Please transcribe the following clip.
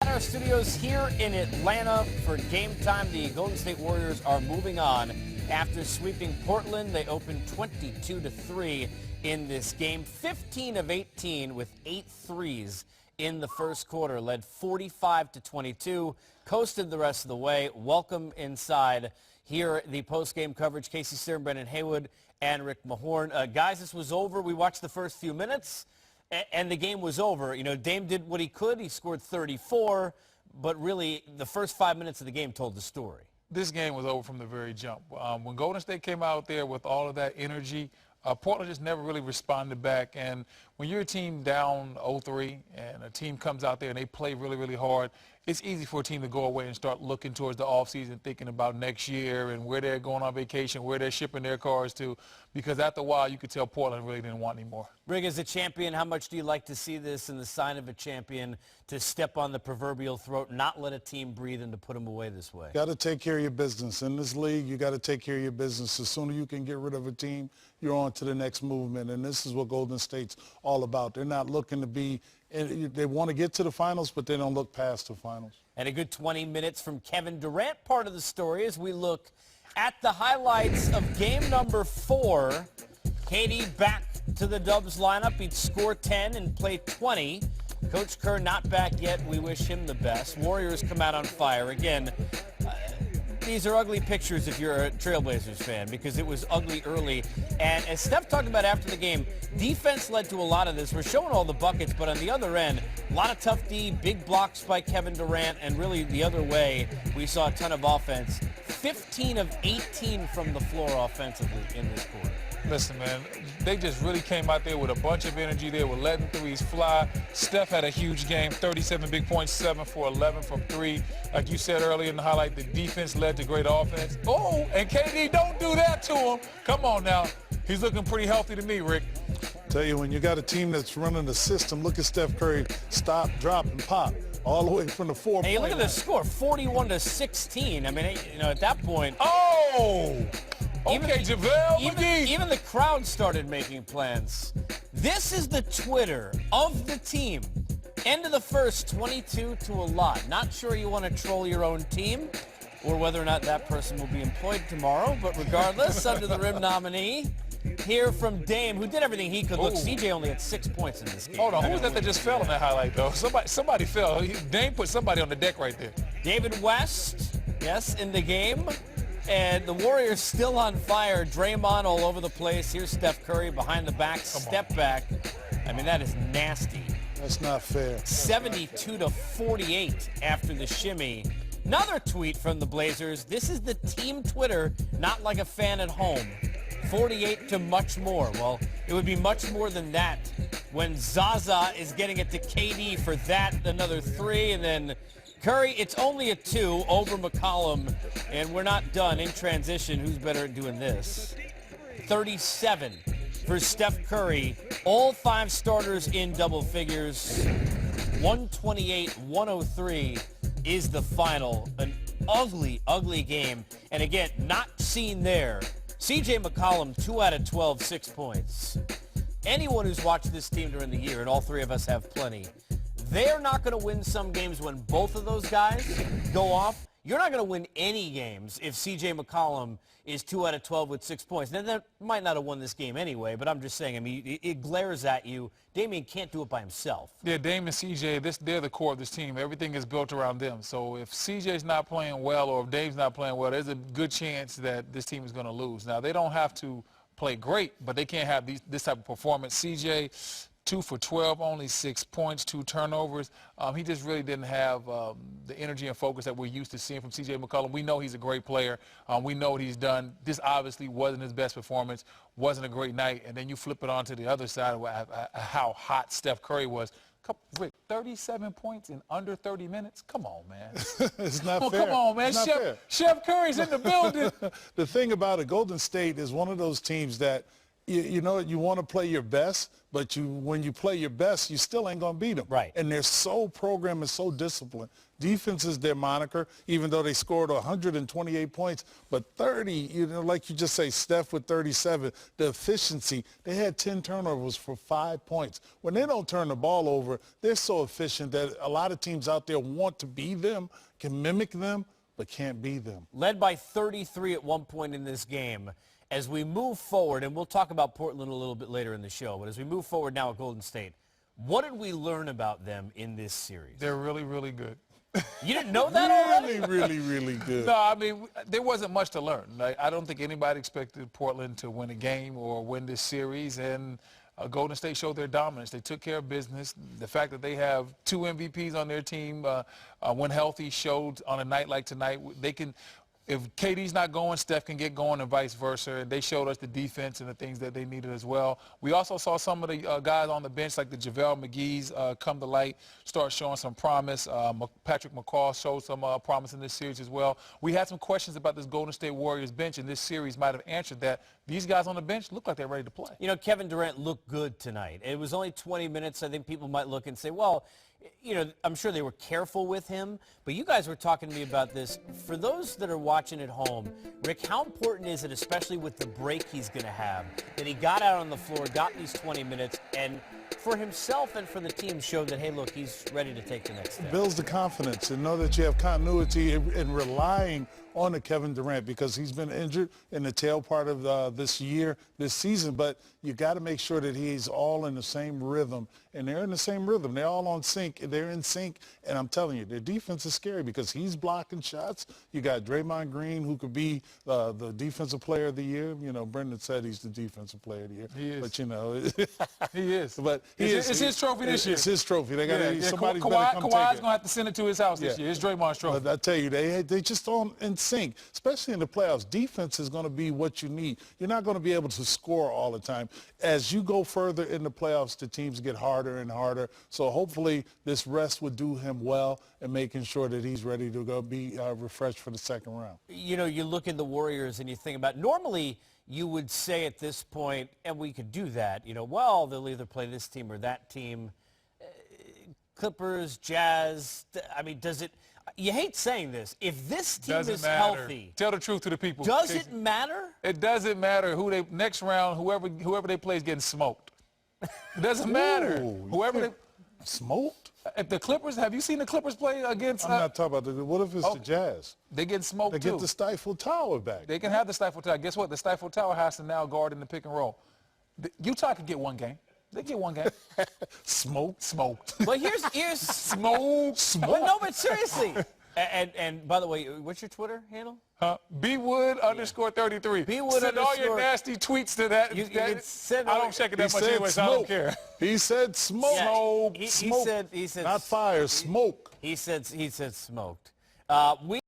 At our studios here in Atlanta for game time, the Golden State Warriors are moving on. After sweeping Portland, they opened 22-3 in this game. 15 of 18 with 8 threes in the first quarter, led 45-22, coasted the rest of the way. Welcome inside. Here, the post-game coverage, Casey Stern, Brendan Haywood, and Rick Mahorn. Guys, this was over. We watched the first few minutes, and the game was over. You know, Dame did what he could. He scored 34, but really the first 5 minutes of the game told the story. This game was over from the very jump. When Golden State came out there with all of that energy, Portland just never really responded back. And when you're a team down 0-3 and a team comes out there and they play really, really hard, it's easy for a team to go away and start looking towards the offseason, thinking about next year and where they're going on vacation, where they're shipping their cars to, because after a while you could tell Portland really didn't want any more. Rick, as a champion, how much do you like to see this and the sign of a champion to step on the proverbial throat, not let a team breathe and to put them away this way? Got to take care of your business. In this league, you got to take care of your business. The sooner you can get rid of a team, you're on to the next movement, and this is what Golden State's all about. They're not looking to be – they want to get to the finals, but they don't look past the finals. And a good 20 minutes from Kevin Durant, part of the story, as we look at the highlights of game number 4. KD back to the Dubs lineup. He'd score 10 and play 20. Coach Kerr not back yet. We wish him the best. Warriors come out on fire. Again, these are ugly pictures if you're a Trailblazers fan, because it was ugly early. And as Steph talked about after the game, defense led to a lot of this. We're showing all the buckets, but on the other end, a lot of tough D, big blocks by Kevin Durant, and really the other way, we saw a ton of offense. 15 of 18 from the floor offensively in this quarter. Listen, man, they just really came out there with a bunch of energy. They were letting threes fly. Steph had a huge game, 37 big points, 7 for 11 from 3. Like you said earlier in the highlight, the defense led to great offense. Oh, and KD, don't do that to him. Come on now. He's looking pretty healthy to me, Rick. Tell you, when you got a team that's running the system, look at Steph Curry, stop, drop, and pop, all the way from the 4-point Hey, look at the score, 41-16. I mean, you know, at that point. Oh! Okay, JaVale McGee. Even the crowd started making plans. This is the Twitter of the team. End of the first, 22 to a lot. Not sure you want to troll your own team or whether or not that person will be employed tomorrow, but regardless, under the rim nominee. Hear from Dame, who did everything he could. Look, CJ only had 6 points in this game. Hold on, who was that just fell in that highlight, though? Somebody fell. Dame put somebody on the deck right there. David West, yes, in the game. And the Warriors still on fire. Draymond all over the place. Here's Steph Curry behind the back, step back. I mean, that is nasty. That's not fair. 72-48 after the shimmy. Another tweet from the Blazers. This is the team Twitter, not like a fan at home. 48 to much more. Well, it would be much more than that when Zaza is getting it to KD for that, another 3, and then Curry, it's only a 2 over McCollum, and we're not done in transition. Who's better at doing this? 37 for Steph Curry. All 5 starters in double figures. 128-103 is the final. An ugly, ugly game. And again, not seen there. C.J. McCollum, 2 out of 12, 6 points. Anyone who's watched this team during the year, and all 3 of us have plenty, they're not going to win some games when both of those guys go off. You're not going to win any games if C.J. McCollum is 2 out of 12 with 6 points. Now, that might not have won this game anyway, but I'm just saying, I mean, it glares at you. Damian can't do it by himself. Yeah, Dame and C.J., they're the core of this team. Everything is built around them. So if C.J.'s not playing well or if Dame's not playing well, there's a good chance that this team is going to lose. Now, they don't have to play great, but they can't have this type of performance. C.J., 2 for 12, only 6 points, 2 turnovers. He just really didn't have the energy and focus that we're used to seeing from C.J. McCollum. We know he's a great player. We know what he's done. This obviously wasn't his best performance, wasn't a great night. And then you flip it on to the other side of how hot Steph Curry was. Rick, 37 points in under 30 minutes? Come on, man. It's not fair. Come on, man. Chef Curry's in the building. The thing about it, Golden State is one of those teams that you know, you want to play your best, but when you play your best, you still ain't going to beat them. Right. And they're so programmed and so disciplined. Defense is their moniker, even though they scored 128 points, but 30, you know, like you just say, Steph with 37, the efficiency, they had 10 turnovers for 5 points. When they don't turn the ball over, they're so efficient that a lot of teams out there want to be them, can mimic them, but can't be them. Led by 33 at one point in this game. As we move forward, and we'll talk about Portland a little bit later in the show, but as we move forward now at Golden State, what did we learn about them in this series? They're really, really good. You didn't know that already? Really, really good. No, I mean, there wasn't much to learn. Like, I don't think anybody expected Portland to win a game or win this series, and Golden State showed their dominance. They took care of business. The fact that they have 2 MVPs on their team when healthy showed on a night like tonight. They can. If KD's not going, Steph can get going and vice versa. And they showed us the defense and the things that they needed as well. We also saw some of the guys on the bench, like the JaVale McGee's, come to light, start showing some promise. Patrick McCaw showed some promise in this series as well. We had some questions about this Golden State Warriors bench, and this series might have answered that. These guys on the bench look like they're ready to play. You know, Kevin Durant looked good tonight. It was only 20 minutes. I think people might look and say, well, you know, I'm sure they were careful with him, but you guys were talking to me about this. For those that are watching at home, Rick, how important is it, especially with the break he's going to have, that he got out on the floor, got these 20 minutes, and for himself and for the team showed that, hey, look, he's ready to take the next step? It builds the confidence and know that you have continuity and relying on the Kevin Durant because he's been injured in the tail part of this season, but you got to make sure that he's all in the same rhythm, and they're in the same rhythm. They're all on sync. They're in sync, and I'm telling you, their defense is scary because he's blocking shots. You got Draymond Green, who could be the defensive player of the year. You know, Brendan said he's the defensive player of the year. He is. But, you know. He is. But it's his trophy this year. It's his trophy. They got somebody's better come take it. Kawhi's going to have to send it to his house this year. It's Draymond's trophy. But I tell you, they just on in sync, especially in the playoffs. Defense is going to be what you need. You're not going to be able to score all the time. As you go further in the playoffs, the teams get harder and harder. So hopefully this rest would do him well and making sure that he's ready to go be refreshed for the second round. You know, you look at the Warriors and you think about, normally you would say at this point, and we could do that, you know, well, they'll either play this team or that team. Clippers, Jazz, I mean, does it, you hate saying this, if this team is healthy. Tell the truth to the people. Does it matter? It doesn't matter who they, next round, whoever they play is getting smoked. It doesn't matter. Whoever they. Smoked? If the Clippers, have you seen the Clippers play against? I'm not talking about what if it's the Jazz? They get smoked They too. get the stifled tower back. They can have the stifle tower. Guess what? The stifle tower has to now guard in the pick and roll. Utah could get one game. They get one game. Smoked? But here's Smoked. But no, but seriously. And by the way, what's your Twitter handle? Bwood_33. Bwood Send all your nasty tweets to that. I don't check it that much anyway, so I don't care. He said smoke. Yeah, he Smoke. said Not fire, smoke. He said smoked.